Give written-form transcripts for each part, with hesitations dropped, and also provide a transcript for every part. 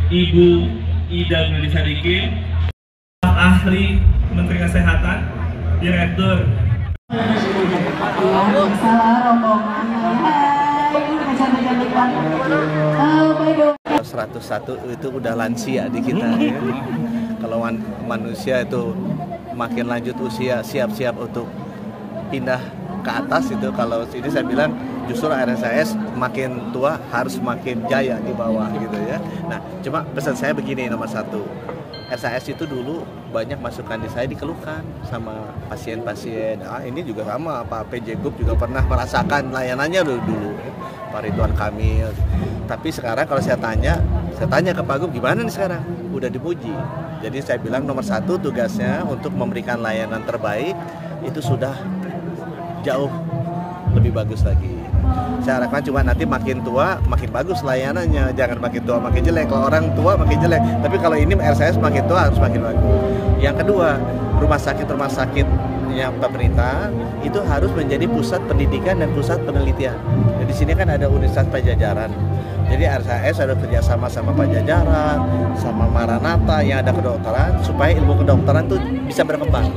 Ibu Ida Gunadi Sadikin, Ahli Menteri Kesehatan, Direktur 101 itu udah lansia di kita ya. Kalau manusia itu makin lanjut usia siap-siap untuk pindah ke atas itu, kalau ini saya bilang justru RSAS makin tua harus makin jaya di bawah gitu ya. Nah, cuma pesan saya begini, nomor satu, RSAS itu dulu banyak masukan di saya dikeluhkan sama pasien-pasien. Ini juga sama, Pak PJ Group juga pernah merasakan layanannya dulu Pak Ridwan Kamil. Tapi sekarang kalau saya tanya ke Pak Gub, gimana nih sekarang? Udah dipuji. Jadi saya bilang nomor satu tugasnya untuk memberikan layanan terbaik itu sudah jauh lebih bagus lagi. Saya harapkan cuma nanti makin tua makin bagus layanannya, jangan makin tua makin jelek. Kalau orang tua makin jelek, tapi kalau ini RSAS makin tua harus makin bagus. Yang kedua, rumah sakit yang pemerintah itu harus menjadi pusat pendidikan dan pusat penelitian. Jadi di sini kan ada Universitas Pajajaran. Jadi RSAS ada kerjasama sama Pajajaran, sama Maranatha yang ada kedokteran, supaya ilmu kedokteran tuh bisa berkembang.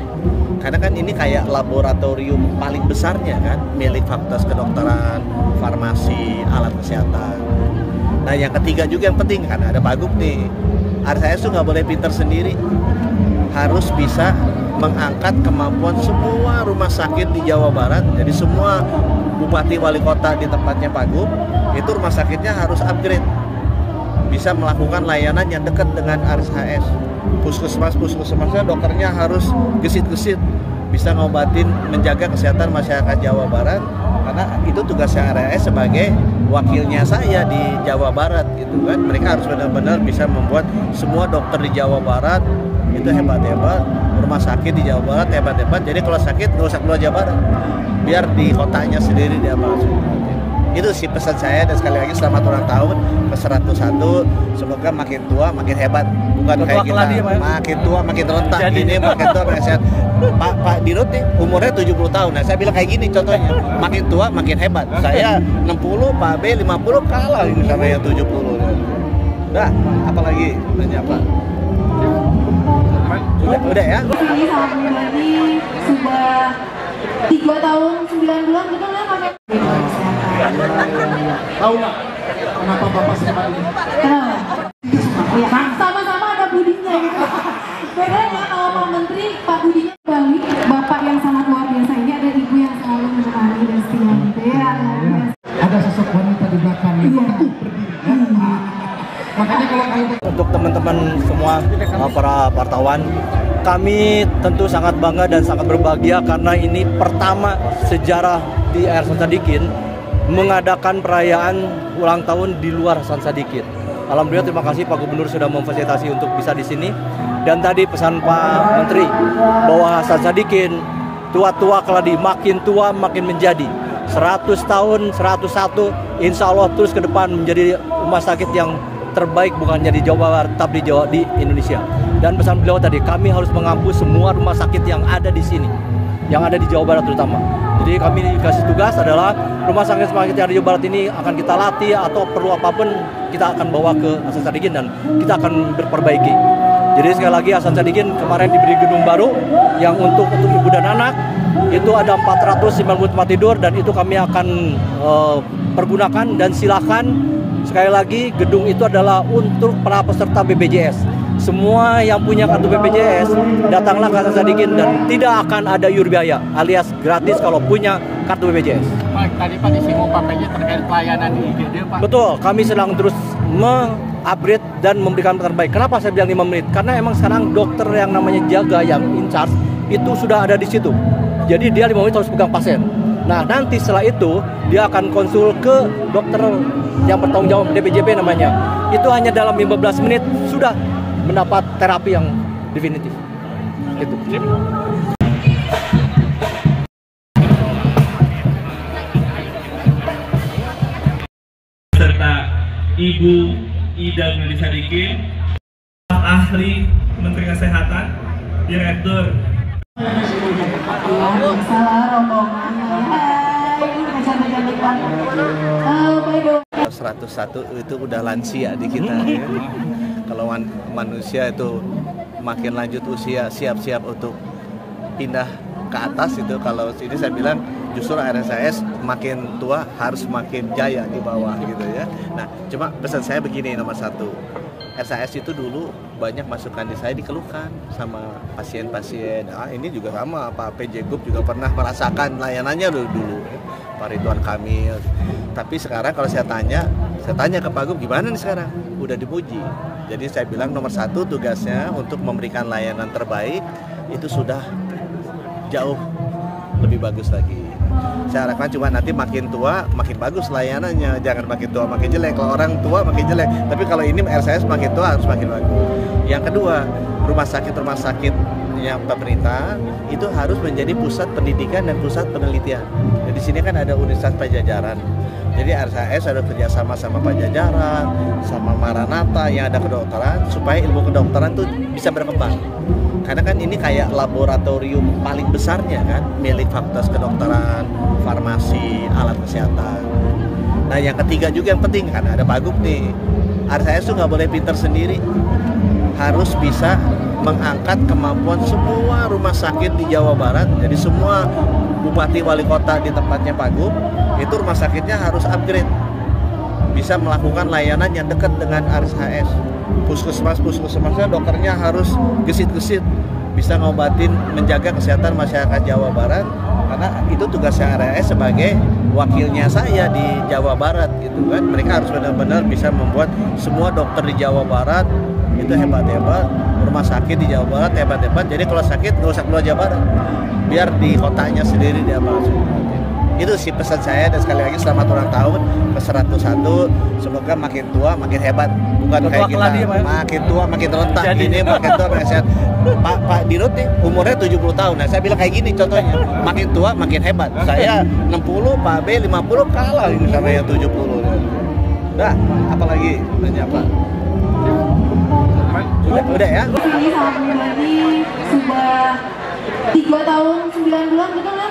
Karena kan ini kayak laboratorium paling besarnya kan, milik Fakultas Kedokteran, Farmasi, Alat Kesehatan. Nah yang ketiga juga yang penting, kan ada Pak Gub nih, RSAS tuh nggak boleh pinter sendiri, harus bisa mengangkat kemampuan semua rumah sakit di Jawa Barat. Jadi semua bupati wali kota di tempatnya Pak Gub itu rumah sakitnya harus upgrade, bisa melakukan layanan yang dekat dengan RSAS. Puskesmasnya dokternya harus gesit-gesit, bisa ngobatin, menjaga kesehatan masyarakat Jawa Barat, karena itu tugasnya RSAS sebagai wakilnya saya di Jawa Barat gitu kan. Mereka harus benar-benar bisa membuat semua dokter di Jawa Barat itu hebat-hebat, rumah sakit di Jawa Barat hebat-hebat. Jadi kalau sakit nggak usah keluar Jawa Barat, biar di kotanya sendiri dia masuk. Itu sih pesan saya, dan sekali lagi selamat ulang tahun ke 101. Semoga makin tua makin hebat, bukan kayak kita makin tua makin rentak. Ini makin tua makin sehat. Pak Dirut nih umurnya 70 tahun. Nah saya bilang kayak gini contohnya, makin tua makin hebat. Saya 60, Pak B 50 kalah ini sama yang 70. Nah, apalagi nanya apa? Udah ya? Ini sama pribadi sudah 3 tahun 9 bulan, betul ya Pak? Tahu nggak kenapa Bapak sehebat ini? Sama-sama ada budinya gitu. Bedanya kalau Pak Menteri, Pak budinya balik, Bapak yang sangat luar biasa ini ada Ibu yang selalu menemani dan setia gitu ya. Ada sosok wanita di belakang yang teguh berdiri. Makanya kalau untuk teman-teman semua para wartawan, kami tentu sangat bangga dan sangat berbahagia karena ini pertama sejarah di Hasan Sadikin mengadakan perayaan ulang tahun di luar Hasan Sadikin. Alhamdulillah, terima kasih Pak Gubernur sudah memfasilitasi untuk bisa di sini. Dan tadi pesan Pak Menteri bahwa Hasan Sadikin tua-tua keladi, makin tua makin menjadi. 100 tahun, 101, insya Allah terus ke depan menjadi rumah sakit yang terbaik bukan hanya di Jawa Barat tapi di Indonesia. Dan pesan beliau tadi, kami harus mengampus semua rumah sakit yang ada di sini, yang ada di Jawa Barat terutama. Jadi kami dikasih tugas adalah rumah sakit yang ada di Jawa Barat ini akan kita latih, atau perlu apapun kita akan bawa ke Hasan Sadikin dan kita akan berperbaiki. Jadi sekali lagi Hasan Sadikin kemarin diberi gedung baru yang untuk ibu dan anak, itu ada 490 tempat tidur, dan itu kami akan pergunakan. Dan silakan sekali lagi, gedung itu adalah untuk para peserta BPJS. Semua yang punya kartu BPJS datanglah ke Hasan Sadikin dan tidak akan ada iur biaya, alias gratis kalau punya kartu BPJS. Pak, tadi Pak disinggung Pak PJ terkait pelayanan di IGD Pak. Betul, kami sedang terus upgrade dan memberikan terbaik. Kenapa saya bilang 5 menit? Karena emang sekarang dokter yang namanya jaga, yang in charge itu sudah ada di situ. Jadi dia 5 menit harus pegang pasien. Nah nanti setelah itu dia akan konsul ke dokter yang bertanggung jawab, DPJP namanya. Itu hanya dalam 15 menit sudah mendapat terapi yang definitif. Itu. Serta Ibu Ida Gunadi Sadikin, Ahli Menteri Kesehatan, Direktur 101 itu udah lansia di kita ya. kalau manusia itu makin lanjut usia siap-siap untuk pindah ke atas itu, kalau ini saya bilang justru RSAS makin tua harus makin jaya di bawah gitu ya. Nah, cuma pesan saya begini, nomor satu, RSAS itu dulu banyak masukan di saya dikeluhkan sama pasien-pasien. Ini juga sama, Pak PJ Group juga pernah merasakan layanannya dulu Pak Ridwan Kamil. Tapi sekarang kalau saya tanya ke Pak Gub, gimana nih sekarang? Udah dipuji. Jadi saya bilang nomor satu tugasnya untuk memberikan layanan terbaik itu sudah jauh lebih bagus lagi. Saya harapkan cuma nanti makin tua makin bagus layanannya, jangan makin tua makin jelek. Kalau orang tua makin jelek, tapi kalau ini RSAS makin tua harus makin bagus. Yang kedua, rumah sakit yang pemerintah itu harus menjadi pusat pendidikan dan pusat penelitian. Jadi di sini kan ada Universitas Pajajaran. Jadi RSAS ada kerjasama sama Pajajaran, sama Maranatha yang ada kedokteran, supaya ilmu kedokteran tuh bisa berkembang. Karena kan ini kayak laboratorium paling besarnya kan, milik Fakultas Kedokteran, Farmasi, Alat Kesehatan. Nah yang ketiga juga yang penting, kan ada Pak Gub nih, RSAS tuh nggak boleh pinter sendiri, harus bisa mengangkat kemampuan semua rumah sakit di Jawa Barat. Jadi semua bupati wali kota di tempatnya Pak Gub itu rumah sakitnya harus upgrade, bisa melakukan layanan yang dekat dengan RSAS. Puskesmasnya dokternya harus gesit-gesit, bisa ngobatin, menjaga kesehatan masyarakat Jawa Barat, karena itu tugasnya RSAS sebagai wakilnya saya di Jawa Barat gitu kan. Mereka harus benar-benar bisa membuat semua dokter di Jawa Barat itu hebat-hebat, rumah sakit di Jawa Barat hebat-hebat. Jadi kalau sakit nggak usah keluar Jawa Barat, biar di kotanya sendiri dia bahas. Itu sih pesan saya, dan sekali lagi selamat ulang tahun ke 101. Semoga makin tua makin hebat, bukan kayak kita makin tua makin rentak. Ini makin tua makin sehat. Pak Dirut nih umurnya 70 tahun. Nah saya bilang kayak gini contohnya, makin tua makin hebat. Saya 60, Pak B 50 kalah ini sama yang 70. Udah, apalagi nanya Pak? Udah ya. Ini sama pribadi sudah 3 tahun 9 bulan, betul nggak